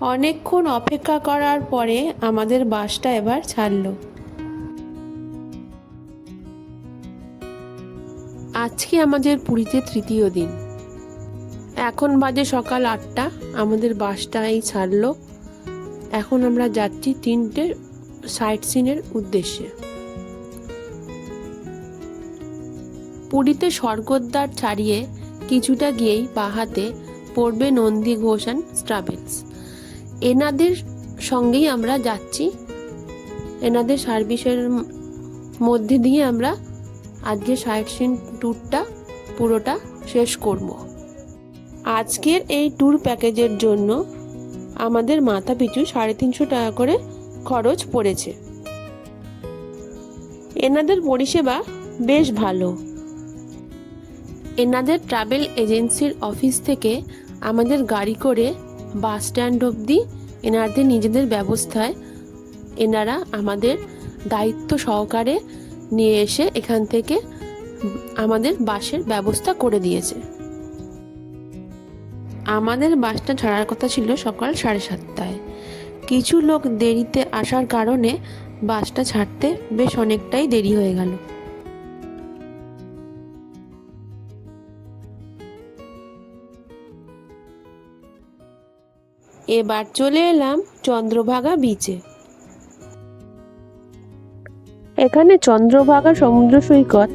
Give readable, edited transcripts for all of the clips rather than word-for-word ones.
অনেকক্ষণ অপেক্ষা করার পরে আমাদের বাসটা এবার ছাড়লো। আজকে আমাদের পুরীতে তৃতীয় দিন। এখন বাজে সকাল 8টা, আমাদের বাসটা এই ছাড়লো। এখন আমরা যাচ্ছি 3টে সাইট সিনের উদ্দেশ্যে। পুরীতে স্বর্গদ্বার ছাড়িয়ে কিছুটা গিয়েই বাহাতে পড়বে নন্দী ঘোষ অ্যান্ড ট্রাভেলস। এনাদের সঙ্গেই আমরা যাচ্ছি। এনাদের সার্ভিসের মধ্যে দিয়ে আমরা আজকে সাইট সিন ট্যুরটা পুরোটা শেষ করব। আজকের এই ট্যুর প্যাকেজের জন্য আমাদের মাথা পিছু 350 টাকা করে খরচ পড়েছে। এনাদের পরিষেবা বেশ ভালো। এনাদের ট্রাভেল এজেন্সির অফিস থেকে আমাদের গাড়ি করে বাস স্ট্যান্ড অবধি এনাদের নিজেদের ব্যবস্থায় এনারা আমাদের দায়িত্ব সহকারে নিয়ে এসে এখান থেকে আমাদের বাসের ব্যবস্থা করে দিয়েছে। আমাদের বাসটা ছাড়ার কথা ছিল সকাল 7:30টায়। কিছু লোক দেরিতে আসার কারণে বাসটা ছাড়তে বেশ অনেকটাই দেরি হয়ে গেল। এবার চলে এলাম চন্দ্রভাগা বিচে। এখানে চন্দ্রভাগা সমুদ্র সৈকত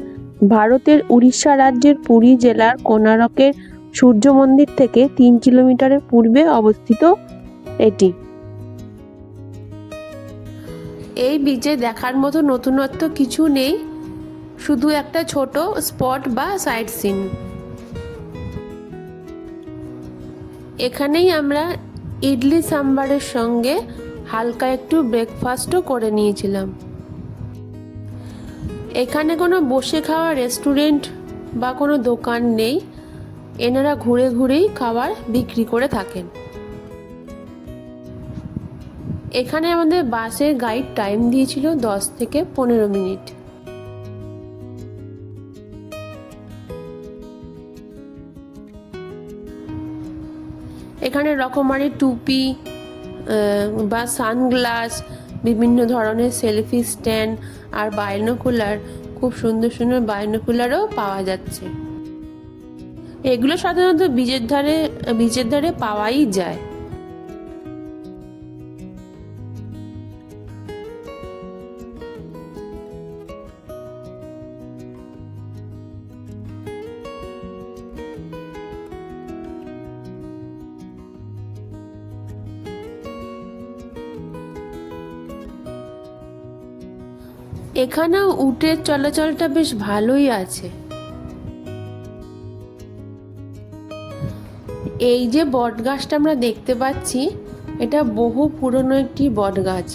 ভারতের উড়িষ্যা রাজ্যের পুরী জেলার কোণারকের সূর্য মন্দির থেকে 3 কিলোমিটারের পূর্বে অবস্থিত এটি। এই বিচে দেখার মতো নতুনত্ব কিছু নেই, শুধু একটা ছোট স্পট বা সাইট সিন। এখানেই আমরা ইডলি সাম্বারের সঙ্গে হালকা একটু ব্রেকফাস্টও করে নিয়েছিলাম। এখানে কোনো বসে খাওয়ার রেস্টুরেন্ট বা কোনো দোকান নেই, এনারা ঘুরে ঘুরেই খাবার বিক্রি করে থাকেন। এখানে আমাদের বাসের গাইড টাইম দিয়েছিল 10 থেকে 15 মিনিট। এখানে রকমারি টুপি বা সানগ্লাস, বিভিন্ন ধরনের সেলফি স্ট্যান্ড আর বাইনোকুলার, খুব সুন্দর সুন্দর বাইনোকুলারও পাওয়া যাচ্ছে। এগুলো সাধারণত বিচের ধারে পাওয়াই যায়। এখানেও উটের চলাচলটা বেশ ভালোই আছে। এই যে বট গাছটা আমরা দেখতে পাচ্ছি, এটা বহু পুরনো একটি বট গাছ।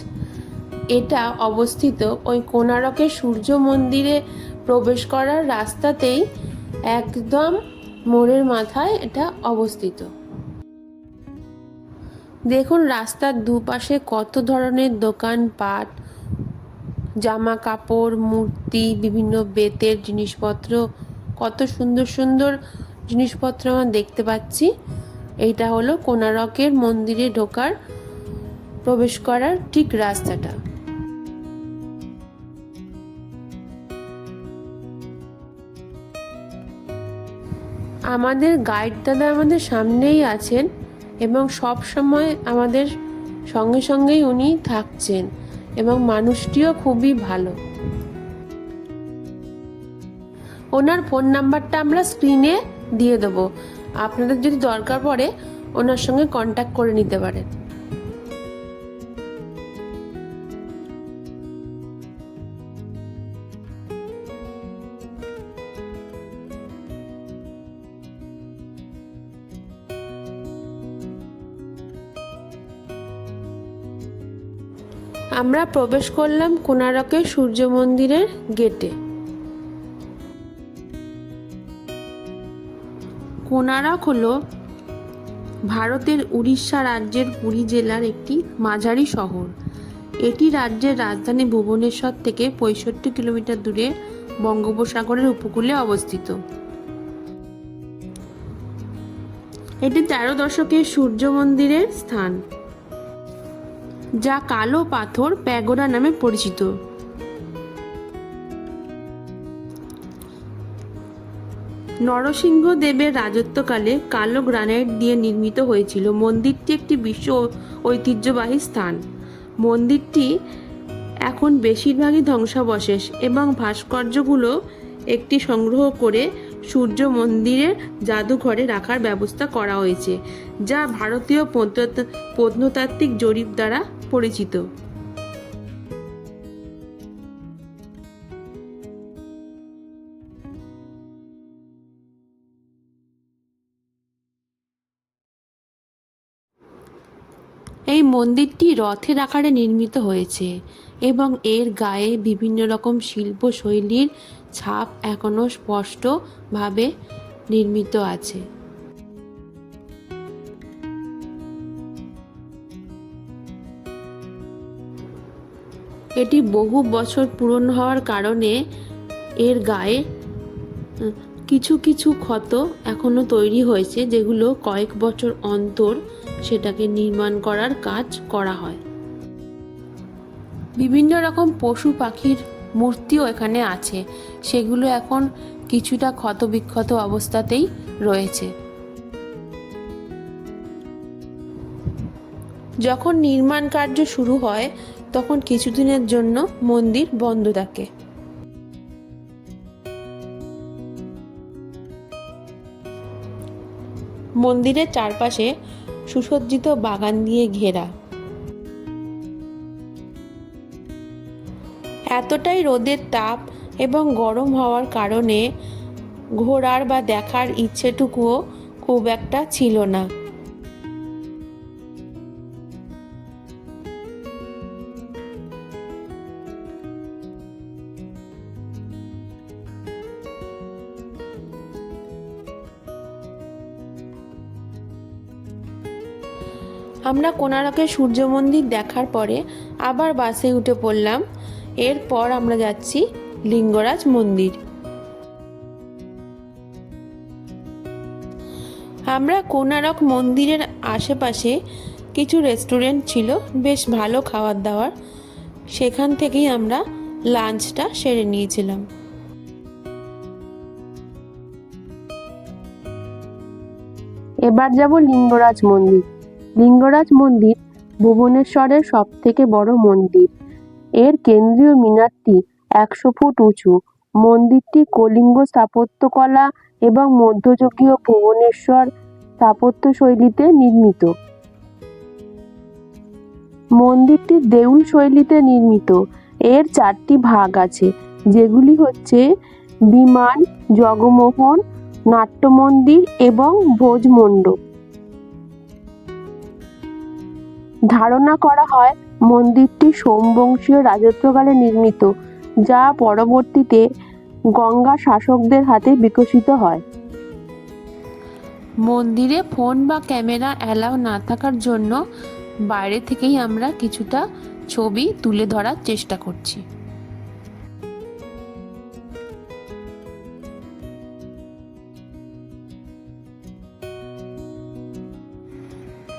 এটা অবস্থিত ওই কোণারকের সূর্য মন্দিরে প্রবেশ করার রাস্তাতেই, একদম মোড়ের মাথায় এটা অবস্থিত। দেখুন রাস্তার দুপাশে কত ধরনের দোকানপাট, জামা কাপড়, মূর্তি, বিভিন্ন বেতের জিনিসপত্র, কত সুন্দর সুন্দর জিনিসপত্র আমরা দেখতে পাচ্ছি। এইটা হলো কোণারকের মন্দিরে ঢোকার, প্রবেশ করার ঠিক রাস্তাটা। আমাদের গাইড দাদা আমাদের সামনেই আছেন এবং সব সময় আমাদের সঙ্গে সঙ্গেই উনি থাকছেন এবং মানুষটিও খুবই ভালো। ওনার ফোন নাম্বারটা আমরা স্ক্রিনে দিয়ে দেবো, আপনাদের যদি দরকার পড়ে ওনার সঙ্গে কন্ট্যাক্ট করে নিতে পারেন। আমরা প্রবেশ করলাম কোণারকের সূর্য মন্দিরের গেটে। কোণারক হলো ভারতের উড়িষ্যা রাজ্যের পুরী জেলার একটি মাঝারি শহর। এটি রাজ্যের রাজধানী ভুবনেশ্বর থেকে 65 কিলোমিটার দূরে বঙ্গোপসাগরের উপকূলে অবস্থিত। এটি 13 দশকের সূর্য মন্দিরের স্থান। যা কালো পাথর প্যাগোডা নামে পরিচিত। নরসিংহ দেবের রাজত্বকালে কালো গ্রানাইট দিয়ে নির্মিত হয়েছিল। মন্দিরটি একটি বিশ্ব ঐতিহ্যবাহী স্থান। মন্দিরটি এখন বেশিরভাগই ধ্বংসাবশেষ এবং ভাস্কর্যগুলো একটি সংগ্রহ করে সূর্য মন্দিরের জাদুঘরে রাখার ব্যবস্থা করা হয়েছে, যা ভারতীয় প্রত্নতাত্ত্বিক জরিপ দ্বারা পরিচিত। এই মন্দিরটি রথের আকারে নির্মিত হয়েছে এবং এর গায়ে বিভিন্ন রকম শিল্পশৈলীর ছাপ এখনও স্পষ্টভাবে নির্মিত আছে। এটি বহু বছর পুরনো হওয়ার কারণে এর গায়ে কিছু কিছু ক্ষত এখনো তৈরি হয়েছে, যেগুলো কয়েক বছর অন্তর সেটাকে নির্মাণ করার কাজ করা হয়। বিভিন্ন রকম পশু পাখির মূর্তিও এখানে আছে, সেগুলো এখন কিছুটা ক্ষতবিক্ষত অবস্থাতেই রয়েছে। যখন নির্মাণ কার্য শুরু হয় তখন কিছুদিনের জন্য মন্দির বন্ধ থাকে। মন্দিরের চারপাশে সুসজ্জিত বাগান দিয়ে ঘেরা। এতটাই রোদের তাপ এবং গরম হওয়ার কারণে ঘোরার বা দেখার ইচ্ছেটুকুও খুব একটা ছিল না। আমরা কোণারকের সূর্য মন্দির দেখার পরে আবার বাসে উঠে পড়লাম। এরপর আমরা যাচ্ছি লিঙ্গরাজ মন্দির। আমরা কোণারক মন্দিরের আশেপাশে কিছু রেস্টুরেন্ট ছিল, বেশ ভালো খাবার দাবার, সেখান থেকেই আমরা লাঞ্চটা সেরে নিয়েছিলাম। এবার যাব লিঙ্গরাজ মন্দির। লিঙ্গরাজ মন্দির ভুবনেশ্বরের সবথেকে বড় মন্দির। এর কেন্দ্রীয় মিনারটি 100 ফুট উঁচু। মন্দিরটি কলিঙ্গ স্থাপত্যকলা এবং মধ্যযুগীয় ভুবনেশ্বর স্থাপত্যশৈলীতে নির্মিত। মন্দিরটি দেউল শৈলীতে নির্মিত। এর 4টি ভাগ আছে, যেগুলি হচ্ছে বিমান, জগমোহন, নাট্যমন্দির এবং ভোজমণ্ডপ। ধারণা করা হয় মন্দিরটি সোমবংশীয় রাজত্বকালে নির্মিত, যা পরবর্তীতে গঙ্গা শাসকদের হাতে বিকশিত হয়। মন্দিরে ফোন বা ক্যামেরা অ্যালাউ না থাকার জন্য বাইরে থেকেই আমরা কিছুটা ছবি তুলে ধরার চেষ্টা করছি।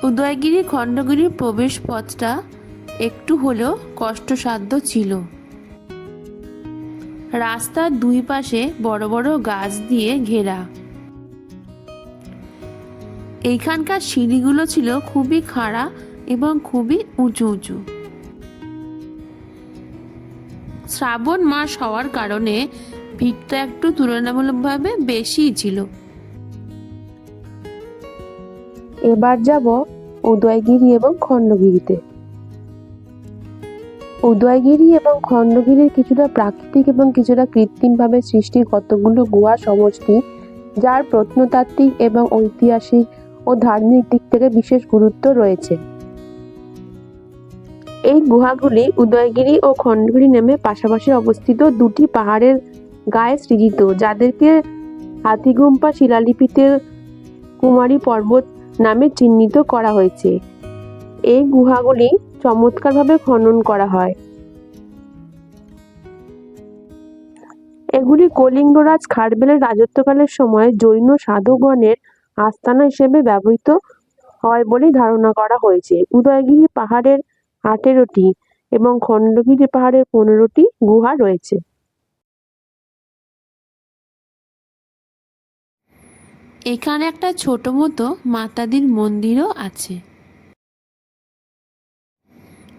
উদয়গিরি খণ্ডগিরির প্রবেশ পথটা একটু হলেও কষ্টসাধ্য ছিল। রাস্তার দুই পাশে বড় বড় গাছ দিয়ে ঘেরা। এইখানকার সিঁড়িগুলো ছিল খুবই খাড়া এবং খুবই উঁচু উঁচু। শ্রাবণ মাস হওয়ার কারণে ভিড়টা একটু তুলনামূলকভাবে বেশিই ছিল। এবার যাব উদয়গিরি এবং খণ্ডগিরিতে। উদয়গিরি এবং খণ্ডগিরির কিছুটা প্রাকৃতিক এবং কিছুটা কৃত্রিমভাবে সৃষ্টি কতগুলো গুহা সমষ্টি, যার প্রত্নতাত্ত্বিক এবং ঐতিহাসিক ও ধার্মিক দিক থেকে বিশেষ গুরুত্ব রয়েছে। এই গুহাগুলি উদয়গিরি ও খণ্ডগিরি নামে পাশাপাশি অবস্থিত দুটি পাহাড়ের গায়ে সৃজিত, যাদেরকে হাতিগুম্পা শিলালিপিতে কুমারী পর্বত নামে চিহ্নিত করা হয়েছে। এই গুহাগুলি চমৎকারভাবে খনন করা হয়। এগুলি কলিঙ্গরাজ খারবেলের রাজত্বকালের সময় জৈন সাধুগণের আস্তানা হিসেবে ব্যবহৃত হয় বলে ধারণা করা হয়েছে। উদয়গিরি পাহাড়ের 18টি এবং খণ্ডগিরি পাহাড়ের 15টি গুহা রয়েছে। এখানে একটা ছোট মতো মাতাদির মন্দিরও আছে।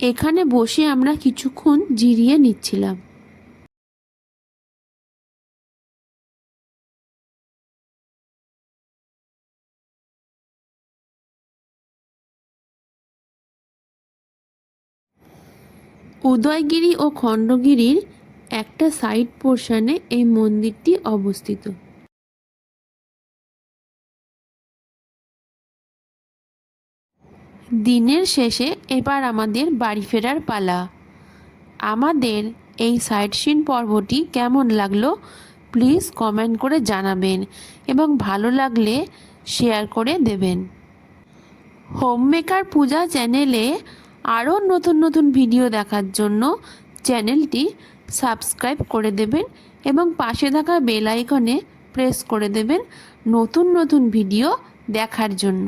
এখানে বসে আমরা কিছুক্ষণ জিরিয়ে নিচ্ছিলাম। উদয়গিরি ও খণ্ডগিরির একটা সাইড পোর্শনে এই মন্দিরটি অবস্থিত। দিনের শেষে এবার আমাদের বাড়ি ফেরার পালা। আমাদের এই সাইট সিন পর্বটি কেমন লাগলো প্লিজ কমেন্ট করে জানাবেন এবং ভালো লাগলে শেয়ার করে দেবেন। হোমমেকার পূজা চ্যানেলে আরও নতুন নতুন ভিডিও দেখার জন্য চ্যানেলটি সাবস্ক্রাইব করে দেবেন এবং পাশে থাকা বেল আইকনে প্রেস করে দেবেন নতুন নতুন ভিডিও দেখার জন্য।